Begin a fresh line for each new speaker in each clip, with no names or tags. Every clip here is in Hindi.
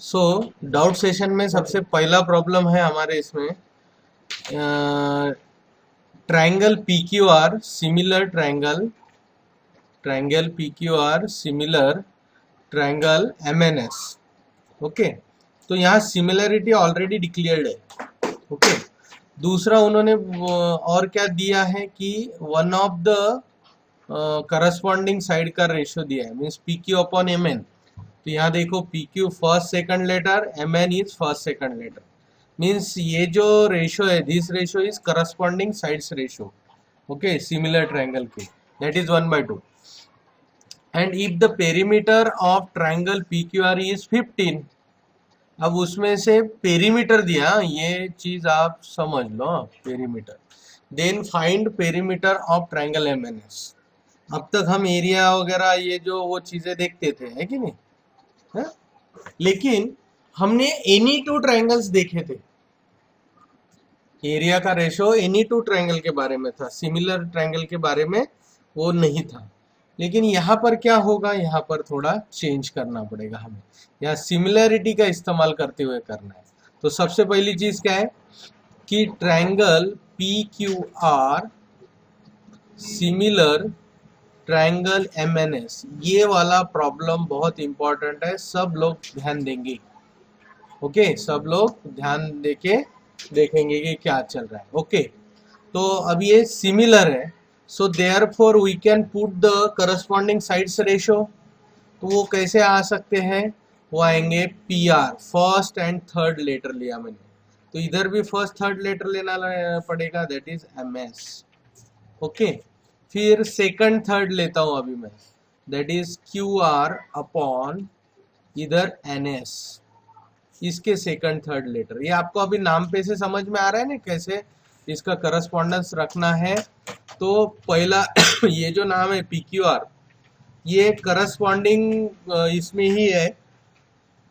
सो डाउट सेशन में सबसे पहला प्रॉब्लम है हमारे इसमें triangle P Q R similar triangle P Q R similar triangle M N S. Okay, तो यहाँ सिमिलरिटी ऑलरेडी डिक्लेयर्ड है। ओके, दूसरा उन्होंने और क्या दिया है कि one of the corresponding side का रेशियो दिया है, means P Q upon M N. तो यहाँ देखो P Q first second letter, M N is first second letter, means ये जो रेशियो है this ratio is corresponding sides ratio. Okay, similar triangle के, that is 1/2। And if the perimeter of triangle P Q R is 15, अब उसमें से पेरीमीटर दिया, ये चीज आप समझ लो, perimeter. Then find perimeter of triangle M N S. अब तक हम एरिया वगैरह ये जो वो चीजें देखते थे, है कि नहीं है? लेकिन हमने एनी टू ट्रायंगल्स देखे थे, एरिया का रेशो एनी टू ट्रायंगल के बारे में था, सिमिलर ट्रायंगल के बारे में वो नहीं था। लेकिन यहाँ पर क्या होगा, यहाँ पर थोड़ा चेंज करना पड़ेगा हमें, यहाँ सिमिलरिटी का इस्तेमाल करते हुए करना है। तो सबसे पहली चीज क्या है कि triangle P Q R similar triangle M N S, ये वाला प्रॉब्लम बहुत इंपॉर्टेंट है, सब लोग ध्यान देंगे। ओके, सब लोग ध्यान देके देखेंगे कि क्या चल रहा है। ओके, तो अब ये सिमिलर है, so therefore we can put the corresponding sides ratio. तो वो कैसे आ सकते हैं, वो आएंगे P R, first and third letter लिया मैंने, तो इधर भी फर्स्ट थर्ड लेटर लेना पड़ेगा, that is M S. Okay, फिर सेकंड थर्ड लेता हूं अभी मैं, that is Q R upon इधर एन एस, इसके सेकंड थर्ड लेटर। ये आपको अभी नाम पे से समझ में आ रहा है ना कैसे इसका करस्पॉन्डेंस रखना है। तो पहला ये जो नाम है पी क्यू आर, ये करस्पॉन्डिंग इसमें ही है,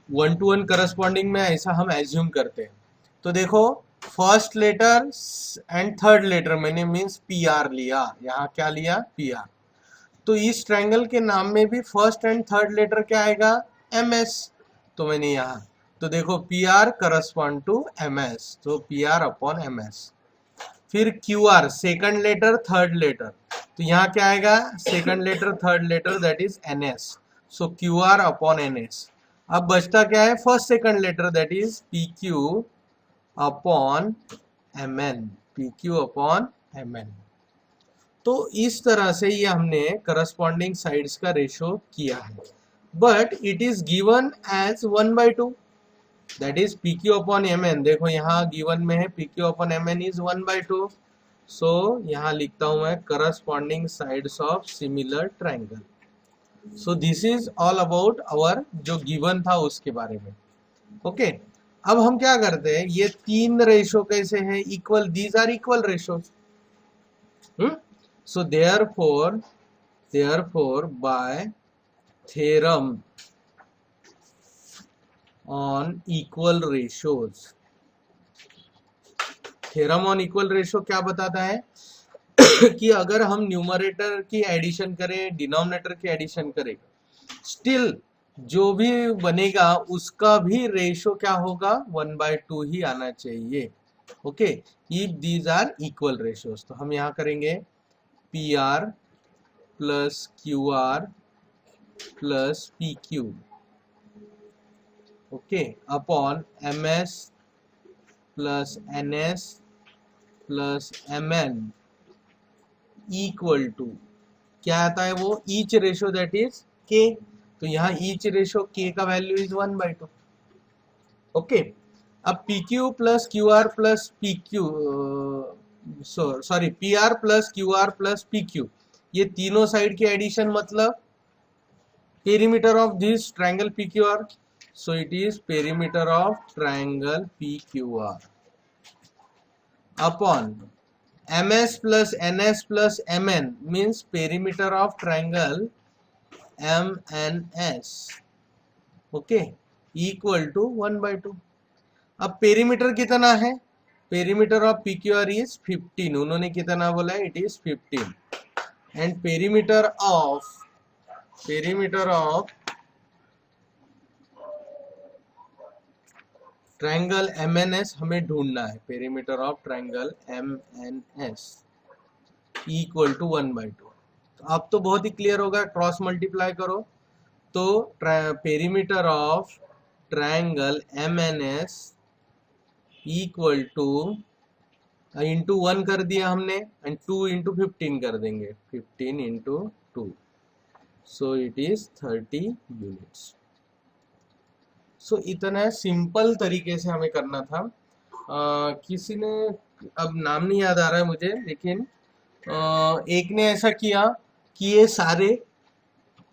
1 to 1 करस्पॉन्डिंग में, ऐसा हम एज्यूम करते हैं। तो देखो first letter and third letter मैंने मीन्स पी आर लिया, यहाँ क्या लिया, पी आर। तो इस ट्रायंगल के नाम में भी फर्स्ट एंड थर्ड लेटर क्या आएगा, एम एस। तो मैंने यहाँ, तो देखो P R correspond to M S, तो P R upon M S. फिर Q R second letter third letter, तो यहाँ क्या आएगा, second letter third letter, that is N S, so Q R upon N S. अब बचता क्या है, first second letter, that is P Q upon M N, P Q upon M N. तो इस तरह से ये हमने करस्पॉन्डिंग साइड्स का रेशो किया है, but it is given as 1/2, that is P Q upon M N. देखो यहाँ गिवन में है P Q upon M N is 1/2, so यहाँ लिखता हूं मैं corresponding sides of similar triangle. So this is all about our जो गिवन था उसके बारे में। ओके, अब हम क्या करते हैं, ये तीन रेशो कैसे हैं, equal, these are equal ratios. So therefore by theorem on equal ratios, theorem on equal ratio क्या बताता है कि अगर हम न्यूमरेटर की एडिशन करें, डिनोमिनेटर की एडिशन करें, स्टिल जो भी बनेगा उसका भी रेशियो क्या होगा, 1/2 ही आना चाहिए। Okay, if these are equal ratios, तो हम यहाँ करेंगे P R plus Q R plus P Q, okay, upon M S plus N S plus M N equal to क्या आता है, वो ईच रेशियो दैट इज के। तो यहाँ ईच रेशियो के का वैल्यू इज 1/2। ओके, अब P Q plus Q R plus P Q, sorry P R plus Q R plus P Q, ये तीनों साइड की एडिशन मतलब perimeter of this triangle PQR, so it is perimeter of triangle PQR upon MS plus NS plus MN means perimeter of triangle MNS, okay, equal to 1/2। अब पेरीमीटर कितना है, पेरीमीटर ऑफ PQR इज 15, उन्होंने कितना बोला है, it is 15, and perimeter of triangle MNS हमें ढूंढना है, perimeter of triangle MNS equal to 1/2। तो अब तो बहुत ही क्लियर होगा, क्रॉस मल्टीप्लाई करो तो perimeter of triangle MNS equal to into 1 कर दिया हमने एंड 2 इंटू 15 कर देंगे, 15 into 2, so it is 30 units. So इतना सिंपल तरीके से हमें करना था। किसी ने, अब नाम नहीं याद आ रहा है मुझे, लेकिन एक ने ऐसा किया कि ये सारे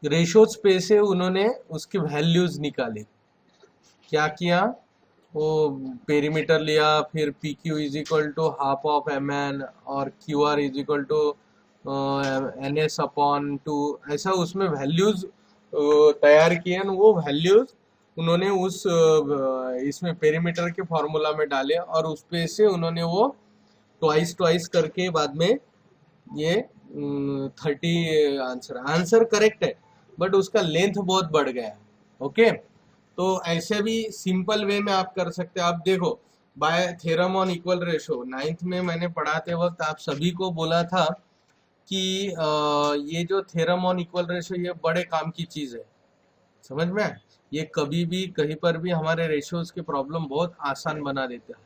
रेशोज पे से उन्होंने उसकी वैल्यूज निकाली। क्या किया, वो पेरीमीटर लिया, फिर P Q is equal to half of MN और Q R is equal to NS upon 2, ऐसा उसमें वैल्यूज तैयार किए। वो वैल्यूज उन्होंने उस इसमें पेरीमीटर के फॉर्मूला में डाले और उस पे से उन्होंने वो ट्वाइस करके बाद में ये 30 आंसर करेक्ट है, बट उसका लेंथ बहुत बढ़ गया। ओके, तो ऐसे भी सिंपल वे में आप कर सकते हैं। आप देखो, bye theorem on equal ratio 9th में मैंने पढ़ाते वक्त आप सभी को बोला था कि ये जो थ्योरम ऑन इक्वल रेशो ये बड़े काम की चीज है, समझ में आए? ये कभी भी कहीं पर भी हमारे रेशोज के प्रॉब्लम बहुत आसान बना देता है।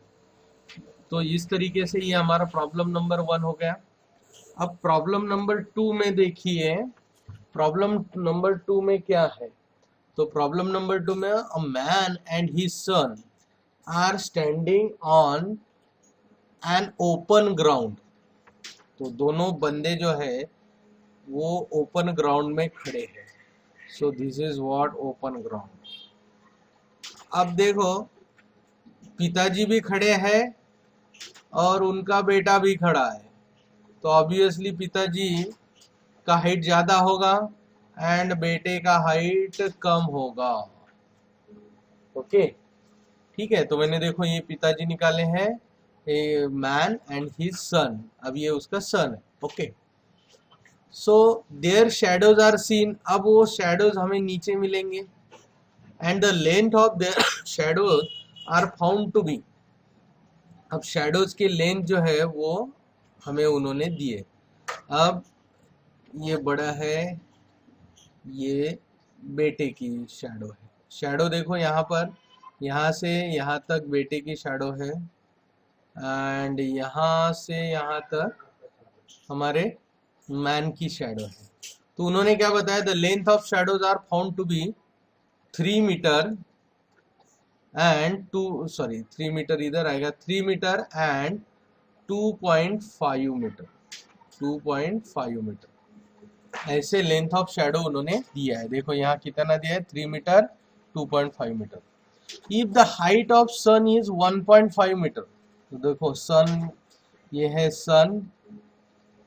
तो इस तरीके से ये हमारा प्रॉब्लम नंबर 1 हो गया। अब प्रॉब्लम नंबर 2 में देखिए, प्रॉब्लम नंबर 2 में क्या है। तो प्रॉब्लम नंबर 2 में a man and his son are standing on an open ground. तो दोनों बंदे जो है वो ओपन ग्राउंड में खड़े हैं। सो this is what open ground. अब देखो, पिताजी भी खड़े हैं और उनका बेटा भी खड़ा है, तो ऑब्वियसली पिताजी का हाइट ज्यादा होगा एंड बेटे का हाइट कम होगा। ओके, ठीक है। तो मैंने देखो ये पिताजी निकाले हैं, मैन एंड हिज सन, अब ये उसका सन है। Okay, so their shadows are seen, अब वो शैडोज हमें नीचे मिलेंगे and the length of their shadows are found to be. अब शैडोज के लेंथ जो है वो हमें उन्होंने दिए। अब ये बड़ा है, ये बेटे की शैडो है। शैडो देखो यहाँ पर, यहाँ से यहाँ तक बेटे की शैडो है एंड यहाँ से यहाँ तक हमारे मैन की शैडो है। तो उन्होंने क्या बताया, the length of shadows are found to be 3 metre and 3 metre इधर आएगा, 3 मीटर एंड 2.5 मीटर, 2.5 मीटर ऐसे लेंथ ऑफ शैडो उन्होंने दिया है। देखो यहाँ कितना दिया है, 3 metre 2.5 metre. If the height of son is 1.5 metre, तो देखो सन, ये है सन,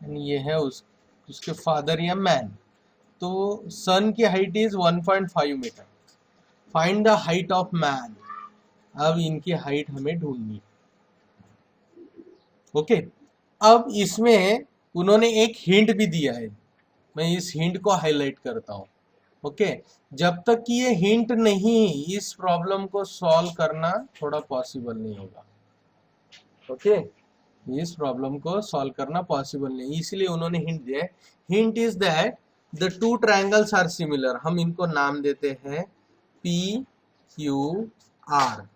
ये है उसके फादर या मैन। तो सन की height is 1.5 metre, find the height of man. अब इनकी हाइट हमें ढूंढनी। ओके, अब इसमें उन्होंने एक हिंट भी दिया है, मैं इस हिंट को हाईलाइट करता हूँ। ओके, जब तक कि ये हिंट नहीं, इस प्रॉब्लम को सॉल्व करना थोड़ा पॉसिबल नहीं होगा। ओके, इस प्रॉब्लम को सॉल्व करना पॉसिबल नहीं, इसलिए उन्होंने हिंट दिया है। Hint is that the two triangles are similar, हम इनको नाम देते हैं PQR।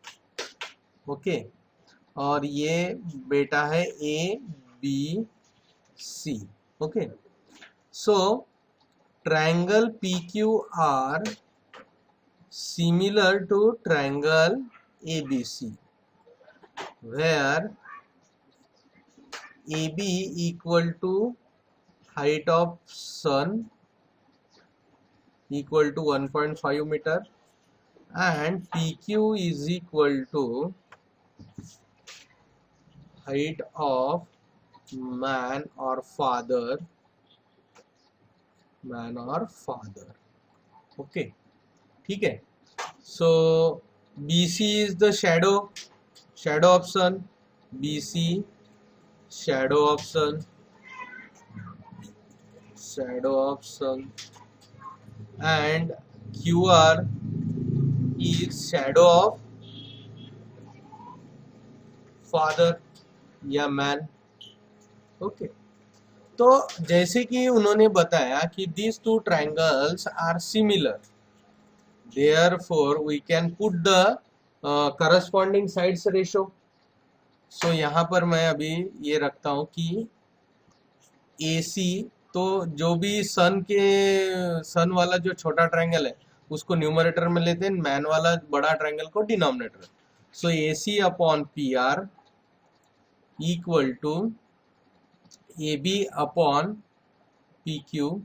ओके, और ये बेटा है ABC। Okay, so triangle PQR similar to triangle ABC where AB equal to height of sun equal to 1.5 meter and PQ is equal to height of man or father, okay, ठीक है। So BC is the shadow of sun, BC shadow of sun, and QR is shadow of father या मैन। ओके, तो जैसे कि उन्होंने बताया कि these two triangles are similar, therefore we can put the corresponding sides ratio। सो यहाँ पर मैं अभी ये रखता हूँ कि AC, तो जो भी सन वाला जो छोटा ट्रायंगल है उसको न्यूमरेटर में लेते हैं, मैन वाला बड़ा ट्रायंगल को denominator. So AC upon PR equal to AB upon PQ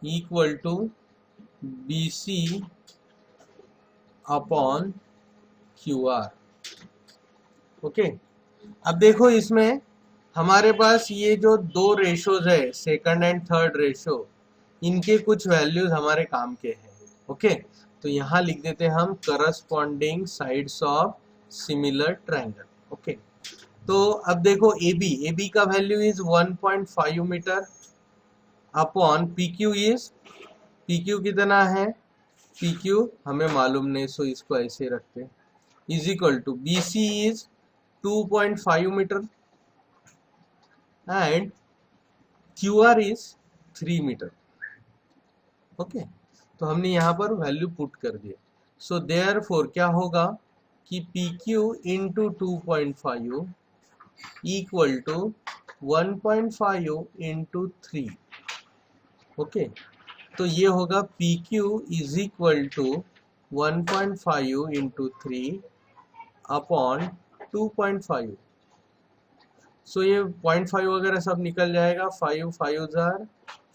equal to BC upon QR। Okay, अब देखो इसमें हमारे पास ये जो दो रेशोज है, सेकंड एंड थर्ड रेशो, इनके कुछ वैल्यूज हमारे काम के हैं। ओके, तो यहाँ लिख देते हैं हम corresponding sides of similar triangle. Okay, तो अब देखो AB का value is 1.5 metre upon PQ कितना है, PQ हमें मालूम नहीं, सो इसको ऐसे रखते हैं, is equal to BC is 2.5 metre and QR is 3 metre. Okay, तो हमने यहाँ पर वैल्यू पुट कर दिया। सो देयरफॉर क्या होगा कि PQ into 2.5 equal to 1.5 into 3। Okay, तो ये होगा PQ is equal to 1.5 into 3 upon 2.5। सो ये 0.5 वगैरह सब निकल जाएगा, 5 5 जार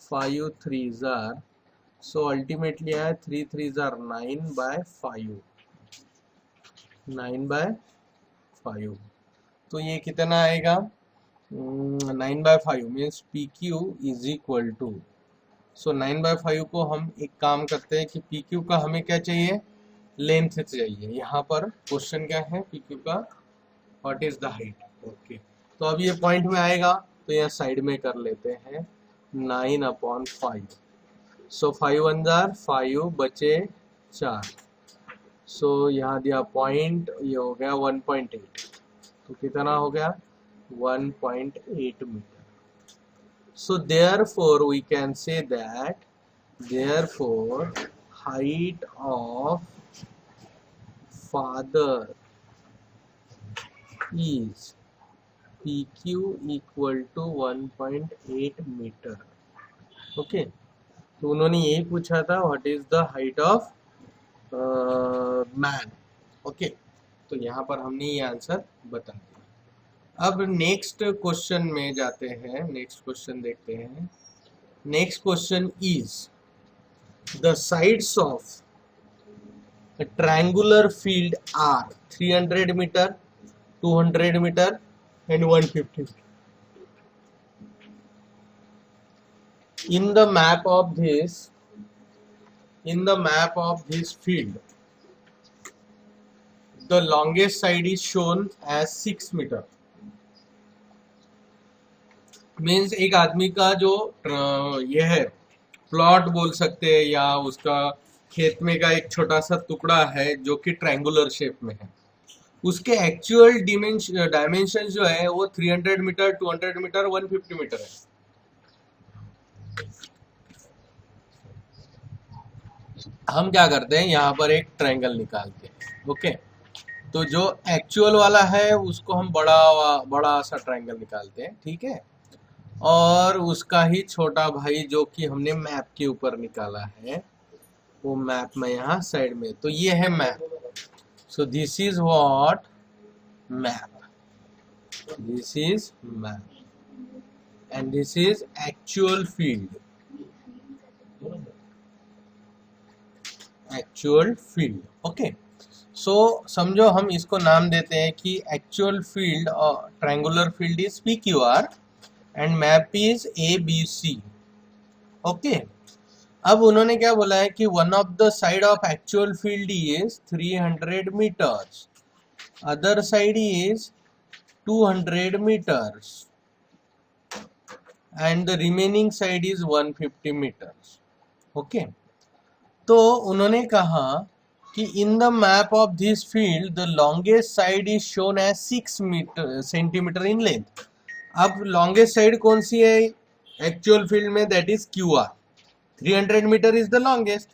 5 3 जार, सो अल्टीमेटली आया 3 3 जार 9/5, 9/5। तो ये कितना आएगा, 9/5 means PQ is equal to, so 9/5 को हम एक काम करते हैं कि PQ का हमें क्या चाहिए, लेंथ चाहिए। यहाँ पर क्वेश्चन क्या है, PQ का what is the height. Okay, तो अब ये पॉइंट में आएगा, तो यहाँ साइड में कर लेते हैं 9/5। सो 5 1 जार 5 बचे 4, सो यहाँ दिया पॉइंट, ये हो गया 1.8, तो कितना हो गया 1.8 metre. So therefore we can say that therefore height of father is PQ equal to 1.8 metre. Okay, तो उन्होंने यही पूछा था what is the height of man. Okay, तो यहाँ पर हमने ये आंसर बता दिया। अब नेक्स्ट क्वेश्चन में जाते हैं, नेक्स्ट क्वेश्चन देखते हैं। Next question is the sides of a triangular field are 300 meter, 200 meter and 150 meter. In the map of this field, the longest side is shown as 6 meter. Means एक आदमी का जो ये है प्लॉट बोल सकते हैं, या उसका खेत में का एक छोटा सा टुकड़ा है जो कि ट्रायंगुलर शेप में है, उसके एक्चुअल डायमेंशन जो है वो 300 मीटर, 200 मीटर, 150 मीटर है। हम क्या करते हैं, यहाँ पर एक ट्रायंगल निकालते हैं। ओके, तो जो एक्चुअल वाला है उसको हम बड़ा सा ट्रायंगल निकालते हैं, ठीक है, और उसका ही छोटा भाई जो कि हमने मैप के ऊपर निकाला है, वो मैप में यहाँ साइड में, तो ये है map. So this is what map, this is map and this is actual field, actual field. Okay, so समझो हम इसको नाम देते हैं कि एक्चुअल फील्ड और triangular field is PQR and map is ABC। Okay, अब उन्होंने क्या बोला है कि one of the side of actual field is 300 metres, other side is 200 meters and the remaining side is 150 meters. Okay, तो उन्होंने कहा कि in the map of this field the longest side is shown as 6 centimetre in length. अब लॉन्गेस्ट साइड कौन सी है एक्चुअल फील्ड में? That is Q R. 300 metre is the longest,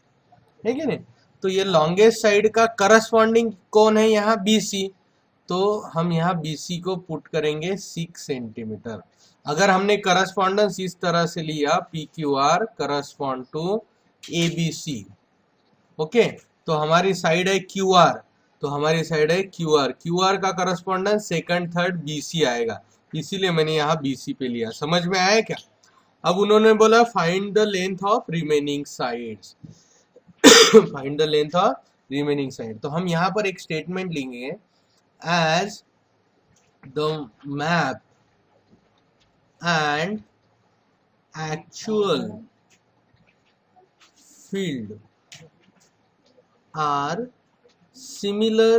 है कि नहीं? तो ये लॉन्गेस्ट साइड का करस्पॉन्डिंग कौन है यहाँ? BC। तो हम यहाँ BC को पुट करेंगे 6 सेंटीमीटर। अगर हमने करस्पॉन्डेंस इस तरह से लिया PQR correspond to ABC, okay, तो हमारी साइड है QR, तो हमारी साइड है QR का करस्पॉन्डेंस सेकंड थर्ड BC आएगा, इसीलिए मैंने यहाँ BC पे लिया। समझ में आया क्या? अब उन्होंने बोला find the length of remaining sides. Find the length of remaining side, तो हम यहाँ पर एक स्टेटमेंट लेंगे as the map and actual field are similar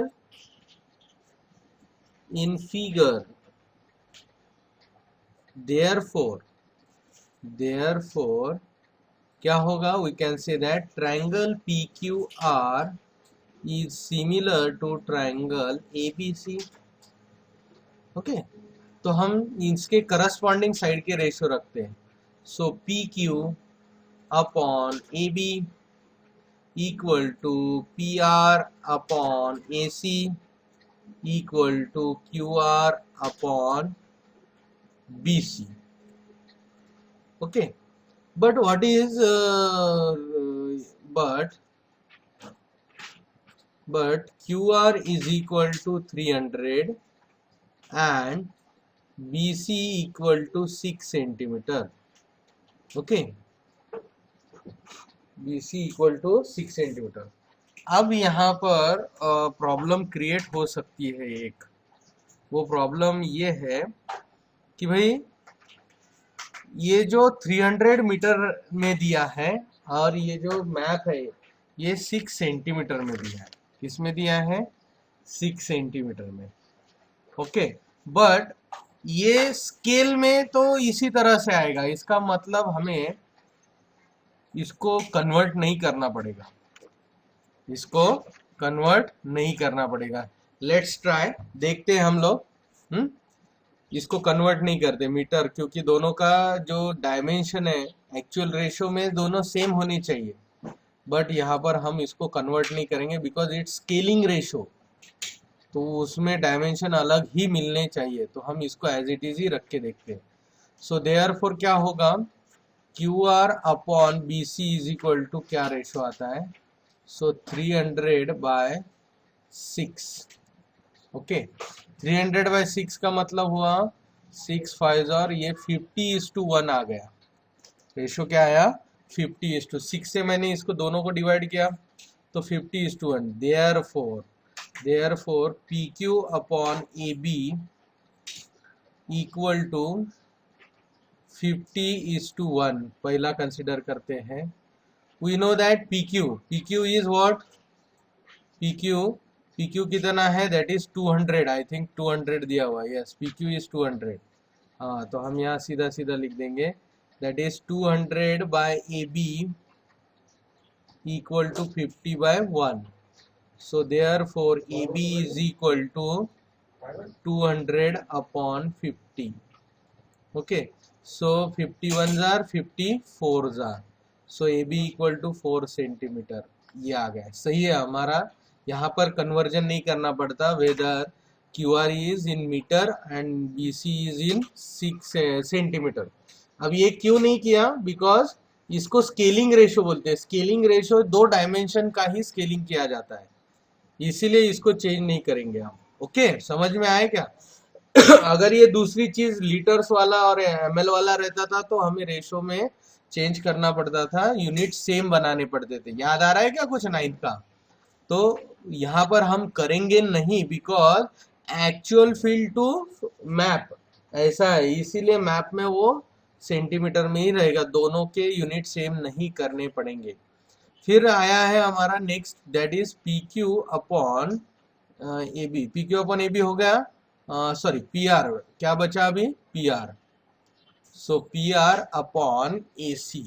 in figure, therefore क्या होगा? we can say that triangle PQR is similar to triangle ABC। Okay, तो हम इसके करस्पॉन्डिंग साइड के रेशियो रखते हैं। सो PQ upon AB equal to PR upon AC equal to QR upon BC। Okay, but what is but QR is equal to 300 and BC equal to 6 centimeter। Okay, BC equal to 6 centimetre. अब यहाँ पर प्रॉब्लम क्रिएट हो सकती है एक, वो प्रॉब्लम ये है कि भाई ये जो 300 मीटर में दिया है और ये जो मैप है ये 6 सेंटीमीटर में दिया है। किसमें दिया है? 6 सेंटीमीटर में। ओके, बट ये स्केल में तो इसी तरह से आएगा, इसका मतलब हमें इसको कन्वर्ट नहीं करना पड़ेगा, इसको कन्वर्ट नहीं करना पड़ेगा। लेट्स ट्राई, देखते हैं हम लोग। इसको कन्वर्ट नहीं करते मीटर, क्योंकि दोनों का जो डायमेंशन है एक्चुअल रेशियो में दोनों सेम होनी चाहिए, बट यहाँ पर हम इसको कन्वर्ट नहीं करेंगे बिकॉज इट्स स्केलिंग रेशियो, तो उसमें डायमेंशन अलग ही मिलने चाहिए, तो हम इसको एज इट इज ही रख के देखते हैं। सो देयरफॉर क्या होगा? QR upon BC is equal to क्या रेशो आता है? सो 300 बाय 6। ओके, 300 बाय 6 का मतलब हुआ 6 5 और ये 50:1 आ गया। रेशो क्या आया? 50:6 से मैंने इसको दोनों को डिवाइड किया तो 50:1। Therefore PQ upon AB equal to 50:1 पहला कंसिडर करते हैं। We know that PQ is what? PQ कितना है? That is 200। आई थिंक 200 दिया हुआ है। Yes, PQ is 200। हाँ, तो हम यहाँ सीधा सीधा लिख देंगे that is 200 by AB equal to 50/1। So therefore AB is equal to 200 upon 50। Okay, so 51 जार 54 जार, so AB equal to 4 centimetre. ये आ गया, सही है हमारा। यहाँ पर कन्वर्जन नहीं करना पड़ता, whether QR is in metre and BC is in 6 centimetre. अब ये क्यों नहीं किया? बिकॉज इसको स्केलिंग रेशो बोलते हैं। स्केलिंग रेशो 2 डायमेंशन का ही स्केलिंग किया जाता है, इसीलिए इसको चेंज नहीं करेंगे हम। ओके, समझ में आया क्या? अगर ये दूसरी चीज लीटर्स वाला और ml वाला रहता था तो हमें रेशो में चेंज करना पड़ता था, यूनिट सेम बनाने पड़ते थे। याद आ रहा है क्या कुछ 9th का? तो यहाँ पर हम करेंगे नहीं, because actual field to map ऐसा है, इसीलिए मैप में वो सेंटीमीटर में ही रहेगा, दोनों के यूनिट सेम नहीं करने पड़ेंगे। फिर आया है हमारा next, that is PQ upon AB। PQ upon AB हो गया, सॉरी PR, क्या बचा अभी? PR। So PR upon AC,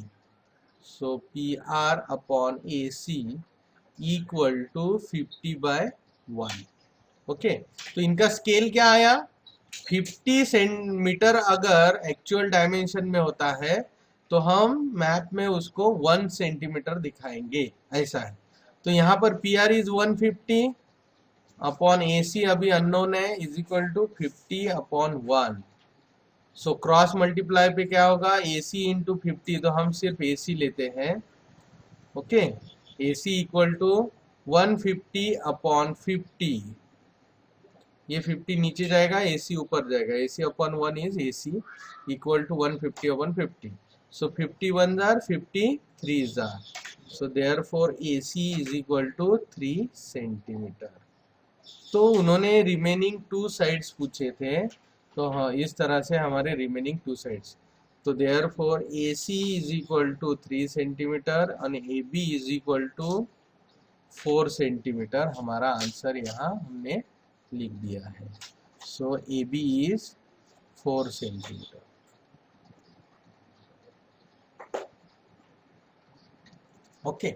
so PR upon AC equal to 50/1। Okay, तो इनका स्केल क्या आया, 50 सेंटीमीटर अगर एक्चुअल डायमेंशन में होता है तो हम मैप में उसको 1 सेंटीमीटर दिखाएंगे, ऐसा है। तो यहाँ पर P R is 150 upon A C अभी अननोन है, is equal to 50/1। So cross multiply पे क्या होगा, ए सी इंटू 50, तो हम सिर्फ ए सी लेते हैं। Okay, A C equal to 150/50, ये 50 नीचे जाएगा, ए सी ऊपर जाएगा, A C upon 1 is A C equal to 150/50। So 50 1 जार 50, 3 जार, so therefore A C is equal to 3 centimetre. तो उन्होंने रिमेनिंग 2 साइड्स पूछे थे, तो हाँ इस तरह से हमारे रिमेनिंग 2 साइड्स, तो therefore A C is equal to 3 centimetre और A B is equal to 4 centimetre. हमारा आंसर यहाँ हमने लिख दिया है। So A B is 4 centimetre. Okay,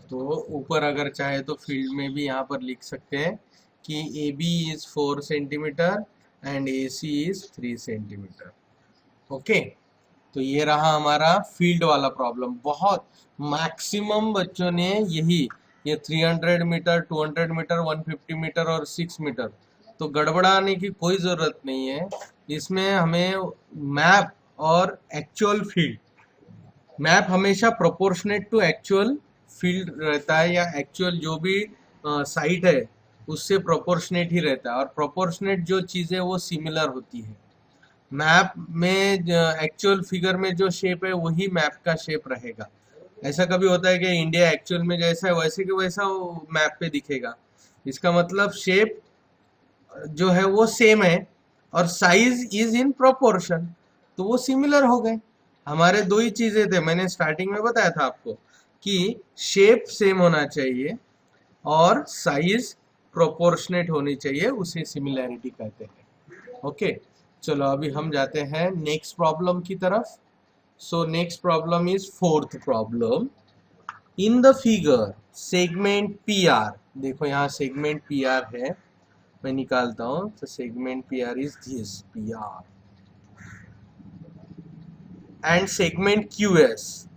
तो ऊपर अगर चाहे तो फील्ड में भी यहाँ पर लिख सकते हैं कि A B is 4 centimetre and A C is 3 centimetre. Okay, तो ये रहा हमारा फील्ड वाला प्रॉब्लम। बहुत मैक्सिमम बच्चों ने यही, ये 300 मीटर, 200 मीटर, 150 मीटर और 6 मीटर, तो गड़बड़ाने की कोई ज़रूरत नहीं है। इसमें हमें मैप और एक्चुअल फील्ड, मैप हमेशा प्रोपोर्शनेट टू एक्चुअल फील्ड रहता है, या एक्चुअल जो भी साइट है उससे प्रोपोर्शनेट ही रहता है, और प्रोपोर्शनेट जो चीज़ है वो सिमिलर होती है। मैप में एक्चुअल फिगर में जो शेप है वही मैप का शेप रहेगा। ऐसा कभी होता है कि इंडिया एक्चुअल में जैसा है वैसे के वैसा वो मैप पे दिखेगा, इसका मतलब शेप जो है वो सेम है और साइज इज इन प्रोपोर्शन, तो वो सिमिलर हो गए। हमारे दो ही चीजें थे, मैंने स्टार्टिंग में बताया था आपको कि शेप सेम होना चाहिए और साइज प्रोपोर्शनेट होनी चाहिए, उसे सिमिलैरिटी कहते हैं। ओके, चलो अभी हम जाते हैं नेक्स्ट प्रॉब्लम की तरफ। So next problem is fourth problem. In the figure segment P R, देखो यहाँ सेगमेंट पी आर है, मैं निकालता हूं, तो segment P R is this P R and segment Q S,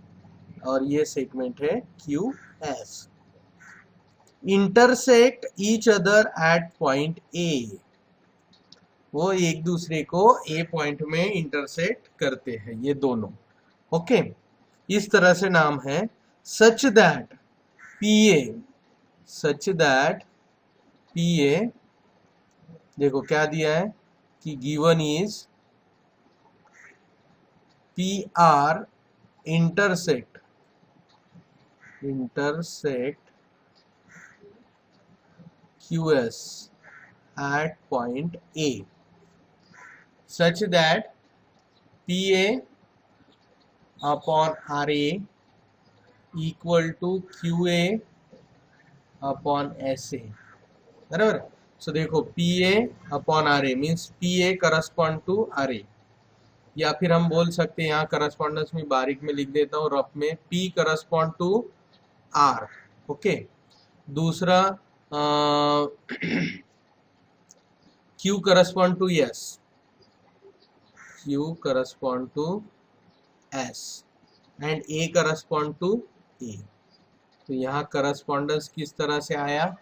और ये सेगमेंट है Q S, intersect each other at point A, वो एक दूसरे को ए पॉइंट में इंटरसेक्ट करते हैं ये दोनों। ओके, इस तरह से नाम है such that P A, such that P A, देखो क्या दिया है कि given is P R intersect Q S at point A such that PA upon RA equal to QA upon SA, बराबर। सो देखो PA upon RA means PA correspond to RA, या फिर हम बोल सकते हैं, यहाँ करस्पॉन्डेंस में बारीक में लिख देता हूँ रफ में, P correspond to R। Okay, दूसरा Q correspond to S, Q correspond to S and A correspond to A। तो यहाँ करस्पॉन्डेंस किस तरह से आया,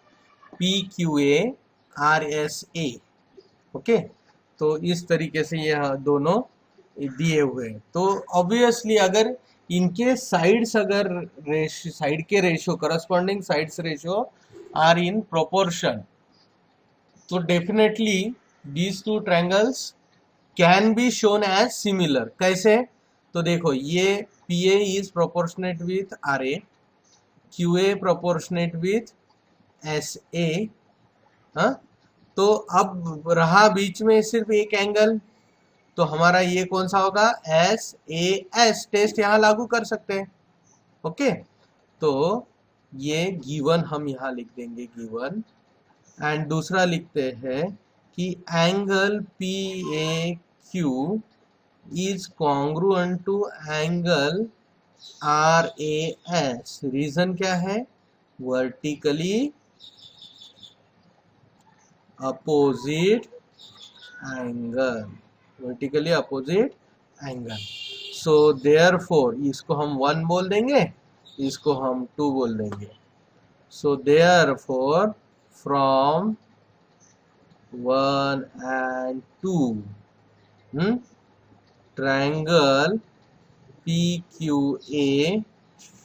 PQA RSA। ओके, तो इस तरीके से यह दोनों दिए हुए हैं। तो ऑब्वियसली अगर इनके साइड्स, अगर साइड के ratio, corresponding sides ratio are in proportion, तो definitely these two triangles can be shown as similar. कैसे, तो देखो ये P A is proportionate with R A, Q A proportionate with S A, तो अब रहा बीच में सिर्फ एक एंगल, तो हमारा ये कौन सा होगा, एस ए एस, टेस्ट यहाँ लागू कर सकते हैं। ओके, तो ये गिवन हम यहाँ लिख देंगे गिवन, एंड दूसरा लिखते हैं कि angle P A Q is congruent to angle R A S. Reason क्या है vertically opposite angle, vertically opposite angle. So therefore इसको हम 1 बोल देंगे, इसको हम 2 बोल देंगे. So therefore from 1 and 2, triangle PQA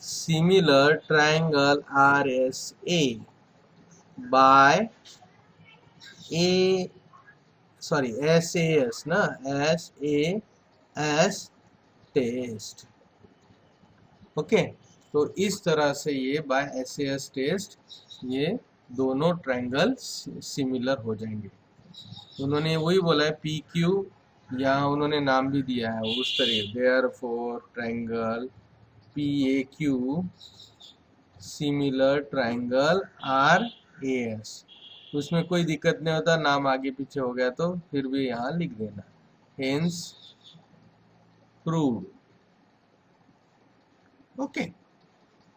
similar triangle RSA by SAS ना, SAS टेस्ट. ओके, तो इस तरह से ये बाय SAS टेस्ट ये दोनों ट्रायंगल सिमिलर हो जाएंगे. उन्होंने वही बोला है PQ, यहाँ उन्होंने नाम भी दिया है उस तरह, therefore triangle PAQ similar triangle RAS. उसमें कोई दिक्कत नहीं होता, नाम आगे पीछे हो गया तो फिर भी यहाँ लिख देना, हेंस प्रूव्ड. ओके,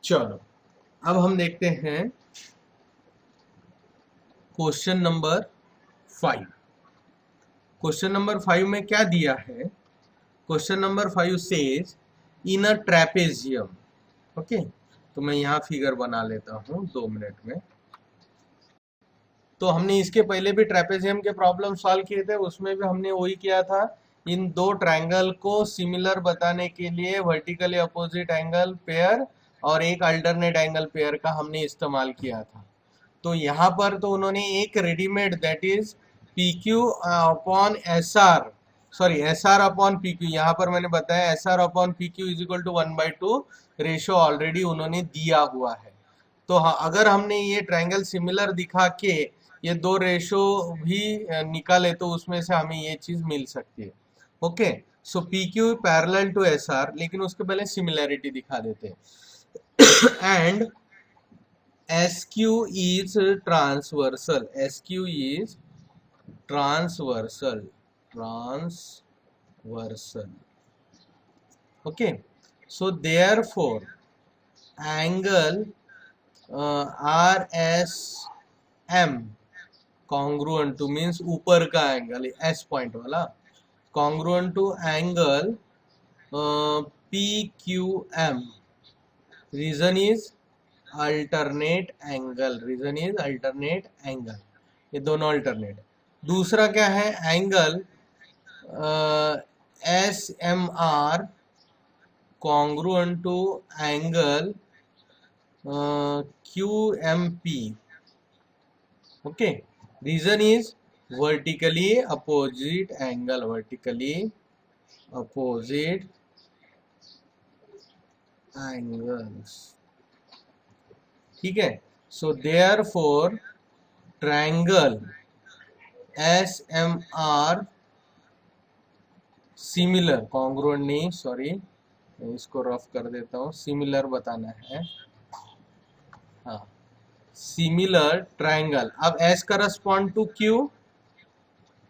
चलो अब हम देखते हैं क्वेश्चन नंबर 5. क्वेश्चन नंबर 5 में क्या दिया है? Question number 5 says in a trapezium. Okay, तो मैं यहाँ फिगर बना लेता हूँ 2 मिनट में. तो हमने इसके पहले भी ट्रेपेजियम के प्रॉब्लम सॉल्व किए थे, उसमें भी हमने वही किया था. इन दो ट्रायंगल को सिमिलर बताने के लिए वर्टिकली अपोजिट एंगल पेयर और एक अल्टरनेट एंगल पेयर का हमने इस्तेमाल किया था. तो यहाँ पर तो उन्होंने एक readymade, that is PQ upon SR, sorry SR upon PQ, यहाँ पर मैंने बताया SR upon PQ is equal to 1/2 ratio already उन्होंने दिया हुआ है. तो अगर हमने ये ट्रायंगल सिमिलर दिखा के ये दो रेशो भी निकाले तो उसमें से हमें ये चीज मिल सकती है. Okay, so PQ parallel to SR, लेकिन उसके पहले सिमिलैरिटी दिखा देते हैं. And SQ is transversal. SQ is transversal. Okay. So therefore, angle RSM congruent to means ऊपर का एंगल S पॉइंट वाला, congruent to angle PQM. Reason is alternate angle. Reason is alternate angle, ये दोनों अल्टरनेट. दूसरा क्या है? Angle SMR congruent to angle QMP. Okay, reason is vertically opposite angle, vertically opposite angles. ठीक है. So therefore triangle SMR similar, congruent नहीं, सॉरी इसको रफ कर देता हूँ, सिमिलर बताना है. हाँ, सिमिलर ट्रायंगल. अब S correspond to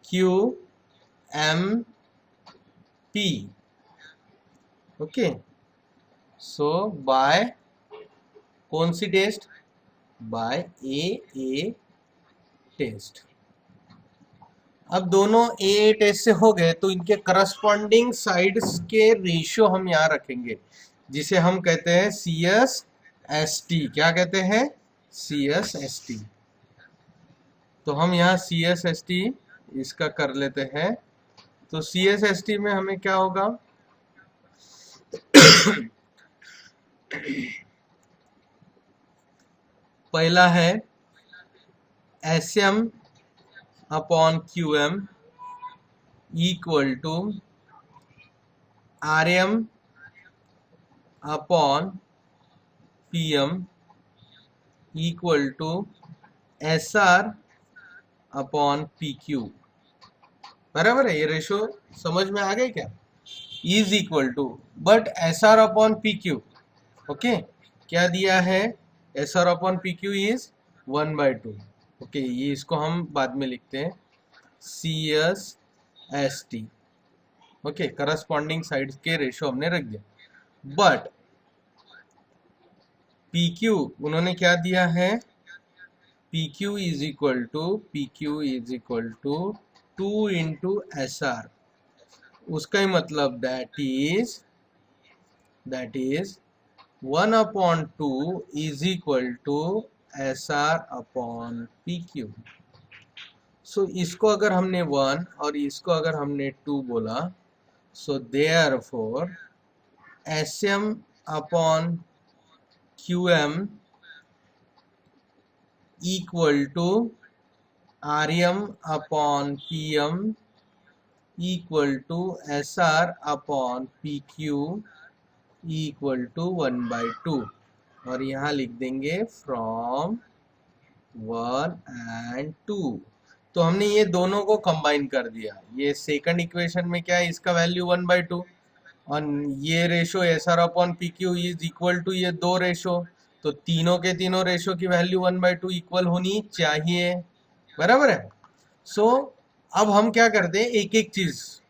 QMP. Okay, so bye कौन सी टेस्ट? By AA test. अब दोनों AA टेस्ट से हो गए तो इनके करस्पॉन्डिंग साइड्स के रेशियो हम यहाँ रखेंगे, जिसे हम कहते हैं CSST. क्या कहते हैं? CSST. तो हम यहाँ CSST इसका कर लेते हैं. तो CSST में हमें क्या होगा? पहला है SM upon QM equal to RM upon PM equal to SR upon PQ. बराबर है? ये रेशो समझ में आ गए क्या? Is equal to, but SR upon PQ. Okay, क्या दिया है? SR upon PQ is 1/2. Okay, ये इसको हम बाद में लिखते हैं CSST. ओके, करस्पॉन्डिंग साइड्स के रेशो हमने रख दिया. बट पी क्यू उन्होंने क्या दिया है, P Q is equal to 2 into SR। उसका ही मतलब that is 1/2 is equal to SR/PQ। So इसको अगर हमने 1 और इसको अगर हमने 2 बोला, so therefore SM/QM equal to RM/PM equal to SR/PQ equal to 1/2। और यहाँ लिख देंगे फ्रॉम 1 and 2। तो हमने ये दोनों को कंबाइन कर दिया। ये सेकंड इक्वेशन में क्या है, इसका वैल्यू 1/2 और ये ratio SR/PQ is equal to ये दो रेशो। तो तीनों के तीनों रेशो की वैल्यू 1/2 इक्वल होनी चाहिए, बराबर है। सो अब हम क्या करते हैं, एक एक चीज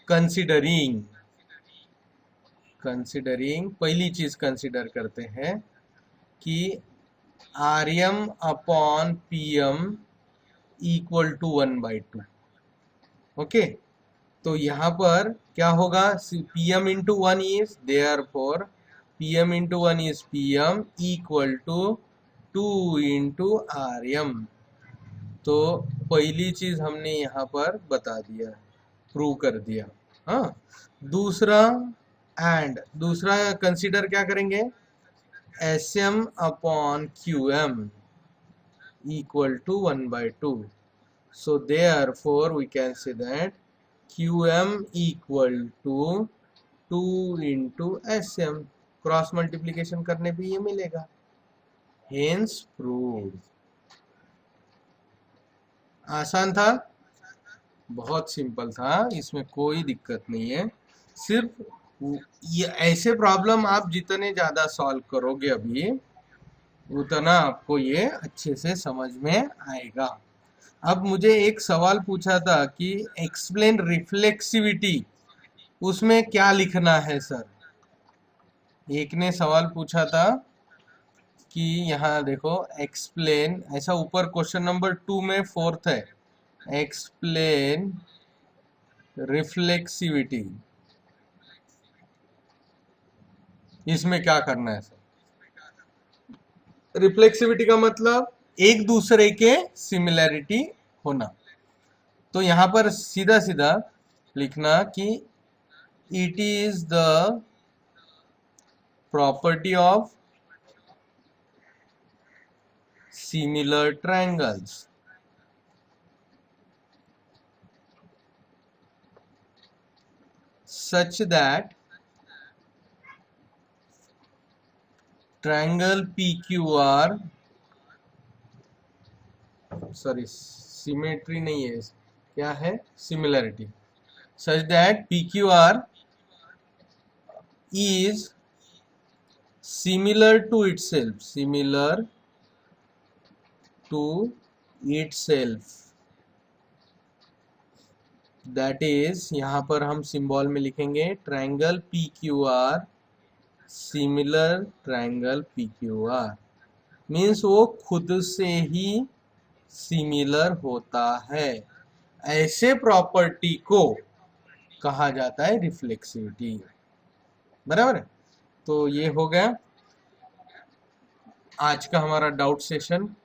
कंसिडरिंग पहली चीज कंसिडर करते हैं कि RM/PM इक्वल टू 1/2। ओके, तो यहाँ पर क्या होगा, PM into 1 is therefore PM into 1 is PM equal to 2 into RM। तो पहली चीज हमने यहाँ पर बता दिया, प्रूव कर दिया। हाँ, दूसरा कंसीडर क्या करेंगे, SM/QM equal to 1/2। So therefore we can say that QM equal to 2 into SM। Cross multiplication करने पे ये मिलेगा, हेंस प्रूव। आसान था, बहुत सिंपल था, इसमें कोई दिक्कत नहीं है। सिर्फ ये ऐसे प्रॉब्लम आप जितने ज्यादा सॉल्व करोगे अभी, उतना आपको ये अच्छे से समझ में आएगा। अब मुझे एक सवाल पूछा था कि एक्सप्लेन रिफ्लेक्सिविटी, उसमें क्या लिखना है सर। एक ने सवाल पूछा था कि यहाँ देखो एक्सप्लेन, ऐसा ऊपर क्वेश्चन नंबर 2 में 4th है, एक्सप्लेन रिफ्लेक्सिविटी, इसमें क्या करना है सर। रिफ्लेक्सिविटी का मतलब एक दूसरे के सिमिलैरिटी होना। तो यहां पर सीधा सीधा लिखना कि it is the property of similar triangles such that triangle PQR, sorry symmetry नहीं है, क्या है, similarity, such that PQR is similar to itself, that is यहाँ पर हम सिंबल में लिखेंगे triangle PQR similar triangle PQR means वो खुद से ही सिमिलर होता है। ऐसे प्रॉपर्टी को कहा जाता है रिफ्लेक्सिविटी, बराबर है। तो ये हो गया आज का हमारा डाउट सेशन।